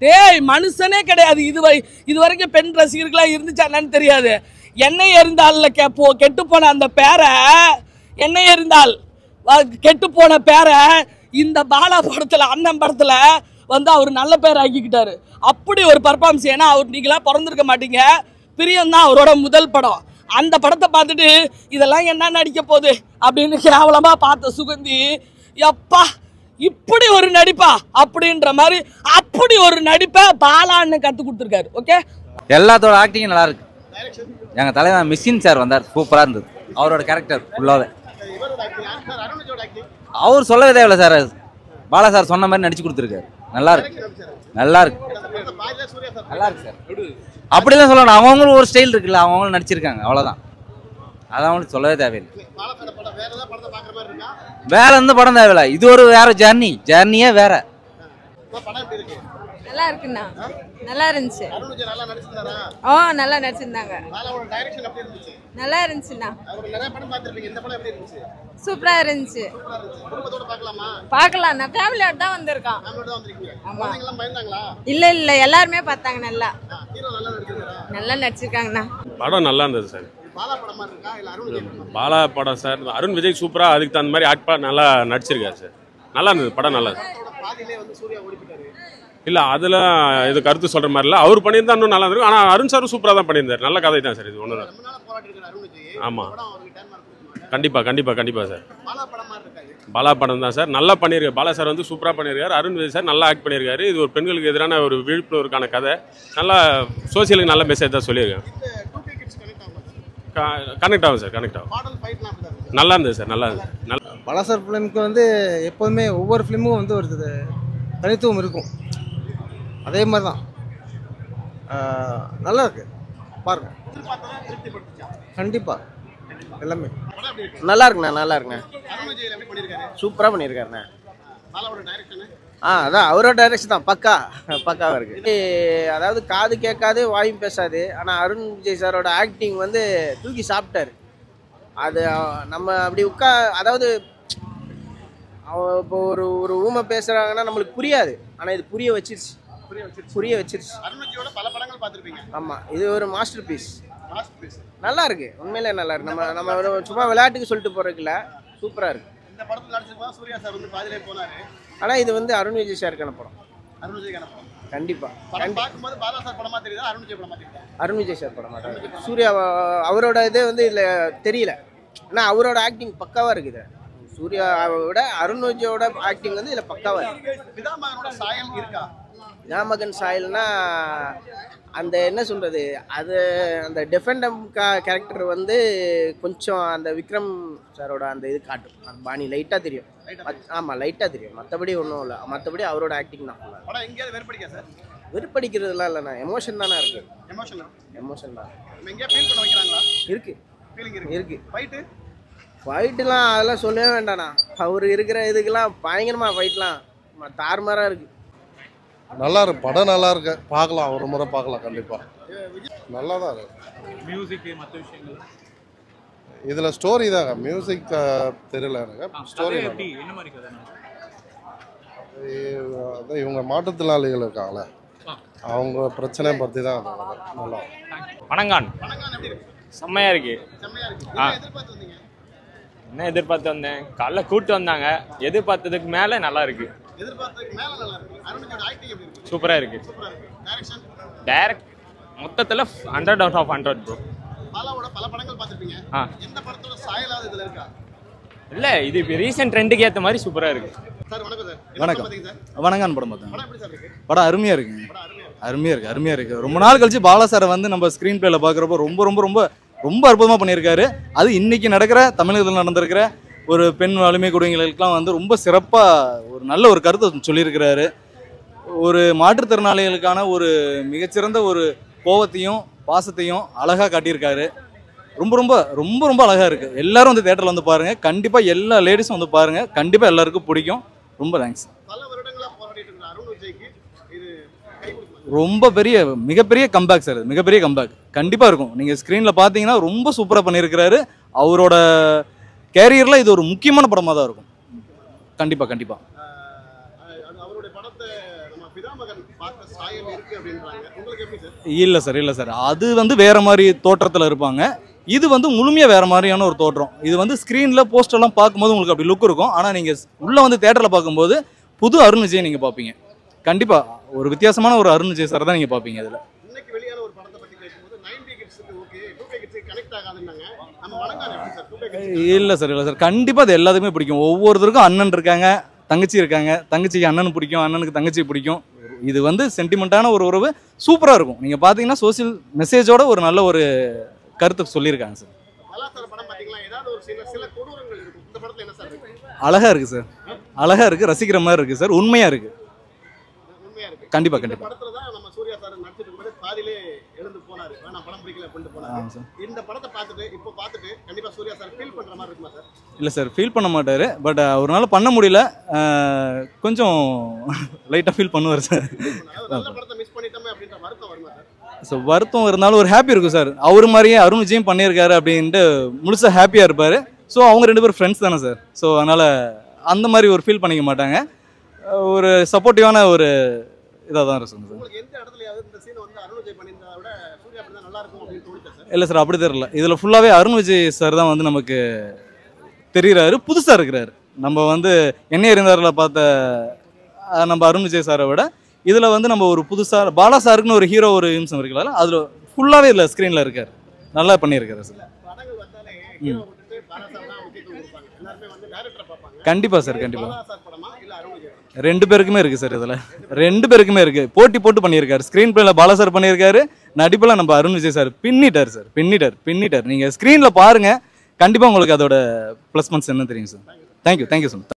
டேய் மனுஷனே கிடையாது. இது வரைக்கும் பெண் ரசிகர்களா இருந்துச்சான்னு தெரியாது. எண்ணெய் எறிந்தால் கெட்டு போன அந்த பேரை, எண்ணெய் எறிந்தால் கெட்டு போன பேரை இந்த பாலா படத்துல, அண்ணன் படத்துல வந்து அவர் நல்ல பேர் ஆக்கிக்கிட்டாரு. அப்படி ஒரு பர்ஃபார்மன்ஸ். ஏன்னா அவர் நீங்களா பிறந்திருக்க மாட்டீங்க. பிரியம் தான் அவரோட முதல் படம். அந்த படத்தை பார்த்துட்டு இதெல்லாம் என்ன நடிக்க போகுது அப்படின்னு கேவலமா பார்த்த சுகந்தி, எப்பா இப்படி ஒரு நடிப்பா அப்படின்ற மாதிரி அப்படி ஒரு நடிப்பை பாலான்னு கத்து கொடுத்துருக்காரு. ஓகே, எல்லாத்தோட ஆக்டிங் நல்லா இருக்கு. எங்க தலைவர் மிஸ்கின் சார் வந்தார், சூப்பரா இருந்தது. அவரோட கேரக்டர் ஃபுல்லாவே அவர் சொல்லவே தேவையில்ல சார். பாலா சார் சொன்ன மாதிரி நடிச்சு கொடுத்துருக்காரு. நல்லா இருக்கு, நல்லா இருக்கு, நல்லா இருக்கு சார். அப்படிதான் சொல்லணும். அவங்களும் ஒரு ஸ்டைல் இருக்குல்ல, அவங்களும் நடிச்சிருக்காங்க, அவ்வளவுதான். அது அவங்களுக்கு சொல்லவே தேவையில்லை. வேற எந்த படம் தேவையில்ல. இது ஒரு வேற ஜர்னியே வேற. நல்லா இருக்குண்ணா, நல்லா இருந்துச்சு. நல்லா நடிச்சிருந்தாங்க. நல்லா இருந்துச்சுண்ணா, சூப்பரா இருந்துச்சு. பார்க்கலாம், நான் ஃபேமிலியோட தான் வந்திருக்கோம். ஆமா, இல்ல இல்ல எல்லாருமே பார்த்தாங்க. நல்லா நடிச்சிருக்காங்கண்ணா. படம் நல்லா இருந்தது சார். பாலா படம் சார். அருண் விஜய் சூப்பரா அதுக்கு தகுந்த மாதிரி ஆக்ட் பண்ண நல்லா நடிச்சிருக்காரு சார். நல்லா இருந்தது படம். நல்லா இல்ல அதுல இது கருத்து சொல்ற மாதிரி இல்ல. அவர் பண்ணியிருந்தா இன்னும் நல்லா இருக்கும். ஆனா அருண் சாரும் சூப்பரா தான் பண்ணியிருந்தாரு. நல்ல கதை தான் சார் இது. ஒண்ணுதான். ஆமா, கண்டிப்பா கண்டிப்பா கண்டிப்பா சார். பாலா படம் தான் சார். நல்லா பண்ணியிருக்காரு. பாலா சார் வந்து சூப்பரா பண்ணியிருக்காரு. அருண் விஜய் சார் நல்லா ஆக்ட் பண்ணியிருக்காரு. இது ஒரு பெண்களுக்கு எதிரான ஒரு விழிப்புணர்வுக்கான கதை. நல்லா சோசியலுக்கு நல்ல மெசேஜ் தான் சொல்லியிருக்காங்க. கனெக்ட் ஆகும் சார், கனெக்ட் ஆகும். நல்லா இருந்தது சார், நல்லா இருந்தது. பாலா சார் ஃபிலிமுக்கு வந்து எப்போதுமே ஒவ்வொரு ஃபிலிமும் வந்து ஒரு தனித்துவம் இருக்கும். அதே மாதிரி தான் நல்லா இருக்கு, பாருங்க. கண்டிப்பா எல்லாமே நல்லா இருக்குண்ணா, நல்லா இருக்குண்ணா. சூப்பராக பண்ணியிருக்காருண்ணா. அதான் அவரோட டைரக்ஷன் தான் பக்காவாக இருக்கு. அதாவது காது கேட்காது வாயும் பேசாது. ஆனால் அருண் விஜய் சாரோட ஆக்டிங் வந்து தூக்கி சாப்பிட்டாரு. அது நம்ம அப்படி அதாவது இப்போ ஒரு ஊமை பேசுகிறாங்கன்னா நம்மளுக்கு புரியாது. ஆனால் இது புரிய வச்சிருச்சு. ஆமாம், இது ஒரு மாஸ்டர் பீஸ். நல்லா இருக்கு, உண்மையிலே நல்லா இருக்கு. நம்ம சும்மா விளையாட்டுக்கு சொல்லிட்டு போறதுக்குல சூப்பராக இருக்கு. ஆனால் இது வந்து அருண் விஜய் சாருக்கான படம். கண்டிப்பா அருண் விஜய் சார் படம். சூர்யா அவரோட இதே வந்து இதுல தெரியல. ஆனால் அவரோட ஆக்டிங் பக்காவா இருக்குது. சூர்யாவோட அருண் விஜயோட ஆக்டிங் வந்து இதுல பக்காவா இருக்கு. ராமகன் சாயல்னா அந்த என்ன சொல்றது, அது அந்த டிஃபெண்டம் கேரக்டர் வந்து கொஞ்சம் அந்த விக்ரம் சாரோட அந்த இது காட்டும். அந்த பாணி லைட்டாக தெரியும். ஆமாம், லைட்டாக தெரியும். மற்றபடி ஒன்றும் இல்லை. மற்றபடி அவரோட ஆக்டிங் தான். வெறுப்படிக்கிறதுலாம் இல்லைண்ணா, எமோஷன் தானே இருக்கு. எமோஷன் தான் இருக்கு. ஃபைட்டுலாம் அதெல்லாம் சொல்லவே வேண்டாண்ணா. அவர் இருக்கிற இதுக்கெல்லாம் பயங்கரமாக ஃபைட்லாம் தாறுமாறாக இருக்கு. நல்லா இருக்கு படம், நல்லா இருக்கு. பார்க்கலாம், ஒரு முறை பார்க்கலாம் கண்டிப்பா. நல்லா தான் இருக்கு. மியூசிக் மற்ற விஷயங்கள் இதுல ஸ்டோரி தாங்க. மியூசிக் தெரியல எனக்கு. ஸ்டோரி என்ன மாதிரி கதை? இவங்க மாற்றுத்திறனாளிகள் இருக்காங்களே, அவங்க பிரச்சனை பற்றி தான். நல்லா பனங்கான் செம்மையா இருக்கு. என்ன எதிர்பார்த்து வந்தேன், காலைல கூட்டு வந்தாங்க. எதிர்பார்த்ததுக்கு மேல நல்லா இருக்கு. சூப்பரா இருக்கு. டைரக்ட் மொத்தத்துல 100 out of 100 ப்ரோ. இல்ல இது ரீசன்ட் ட்ரெண்டுக்கு ஏத்த மாதிரி சூப்பரா இருக்கு. வணக்கம். வணங்கான் படம் பார்த்தேன். படம் அருமையா இருக்கு. ரொம்ப நாள் கழிச்சு பாலா சாரை வந்து நம்ம ஸ்கிரீன் பிளேல பாக்குறப்போ ரொம்ப ரொம்ப ரொம்ப ரொம்ப அற்புதமா பண்ணியிருக்காரு. அது இன்னைக்கு நடக்கிற தமிழகத்தில் நடந்திருக்கிற ஒரு பெண் வலிமை குடும்பங்களுக்கெல்லாம் வந்து ரொம்ப சிறப்பாக ஒரு நல்ல ஒரு கருத்தை சொல்லியிருக்கிறாரு. ஒரு மாற்றுத்திறனாளிகளுக்கான ஒரு மிகச்சிறந்த ஒரு கோவத்தையும் பாசத்தையும் அழகாக காட்டியிருக்காரு. ரொம்ப ரொம்ப ரொம்ப ரொம்ப அழகாக இருக்குது. எல்லாரும் வந்து தேட்டரில் வந்து பாருங்கள். கண்டிப்பாக எல்லா லேடிஸும் வந்து பாருங்கள். கண்டிப்பாக எல்லாருக்கும் பிடிக்கும். ரொம்ப தேங்க்ஸ். ரொம்ப பெரிய மிகப்பெரிய கம்பேக் சார், மிகப்பெரிய கம்பேக் கண்டிப்பாக இருக்கும். நீங்கள் ஸ்க்ரீனில் பார்த்தீங்கன்னா ரொம்ப சூப்பராக பண்ணியிருக்கிறாரு. அவரோட கேரியரில் இது ஒரு முக்கியமான படமாக தான் இருக்கும். கண்டிப்பாக கண்டிப்பாக. இல்லை சார், இல்லை சார், அது வந்து வேற மாதிரி தோற்றத்தில் இருப்பாங்க. இது வந்து முழுமையாக வேற மாதிரியான ஒரு தோற்றம். இது வந்து ஸ்க்ரீனில் போஸ்டர்லாம் பார்க்கும்போது உங்களுக்கு அப்படி லுக் இருக்கும். ஆனால் நீங்கள் உள்ளே வந்து தேட்டரில் பார்க்கும்போது புது அருண் விஜய் நீங்கள் பார்ப்பீங்க. கண்டிப்பாக ஒரு வித்தியாசமான ஒரு அருண் விஜய் சார் தான் நீங்கள் பார்ப்பீங்க இதில். இல்லை சார், இல்லை சார், கண்டிப்பாக அது எல்லாத்துக்குமே பிடிக்கும். ஒவ்வொருத்தருக்கும் அண்ணன் இருக்காங்க, தங்கச்சி இருக்காங்க. தங்கச்சிக்கு அண்ணன் பிடிக்கும், அண்ணனுக்கு தங்கச்சி பிடிக்கும். இது வந்து சென்டிமெண்ட்டான ஒரு உறவு, சூப்பராக இருக்கும். நீங்கள் பார்த்தீங்கன்னா சோசியல் மெசேஜோட ஒரு நல்ல ஒரு கருத்து சொல்லியிருக்காங்க சார். அழகா இருக்கு சார், அழகா இருக்கு, ரசிக்கிற மாதிரி இருக்கு சார், உண்மையா இருக்கு. கண்டிப்பா கண்டிப்பா. இல்லை சார், ஃபீல் பண்ண மாட்டாரு. பட் அவரால் பண்ண முடியல, கொஞ்சம் லைட்டாக ஃபீல் பண்ணுவார் சார். ஸோ வருத்தம் இருந்தாலும் ஒரு ஹாப்பி இருக்கும் சார். அவர் மாதிரியே அருண் விஜயும் பண்ணியிருக்காரு அப்படின்ட்டு முழுசாக ஹாப்பியாக இருப்பார். ஸோ அவங்க 2 பேரும் ஃப்ரெண்ட்ஸ் தானே சார். ஸோ அதனால் அந்த மாதிரி ஒரு ஃபீல் பண்ணிக்க மாட்டாங்க. ஒரு சப்போர்ட்டிவான ஒரு இதாக தான் இருக்கும் சார். இல்லை சார், அப்படி தெரியல. இதில் ஃபுல்லாகவே அருண் விஜய் சார் தான் வந்து நமக்கு தெரிகிறாரு, புதுசாக இருக்கிறாரு. நம்ம வந்து என்ன இருந்தாரில் பார்த்த நம்ம அருண் விஜய் சாரை விட இதில் வந்து நம்ம ஒரு புதுசாக பாலா சாருக்குன்னு ஒரு ஹீரோ ஒரு இம்சம் இருக்குல்ல, அதில் ஃபுல்லாகவே இல்லை ஸ்க்ரீனில் இருக்கார். நல்லா பண்ணியிருக்காரு சார். கண்டிப்பாக சார், கண்டிப்பாக 2 பேருக்குமே இருக்குது சார். இதில் 2 பேருக்குமே இருக்குது. போட்டி போட்டு பண்ணியிருக்காரு. ஸ்க்ரீன் பிளேல பாலா சார் பண்ணியிருக்காரு, நடிப்பில் நம்ம அருண் விஜய் சார் பின்னிட்டார் சார். பின்னிட்டார். நீங்கள் ஸ்க்ரீனில் பாருங்கள், கண்டிப்பாக உங்களுக்கு அதோட ப்ளஸ் பாயிண்ட்ஸ் என்ன தெரியும் சார். Thank you so much.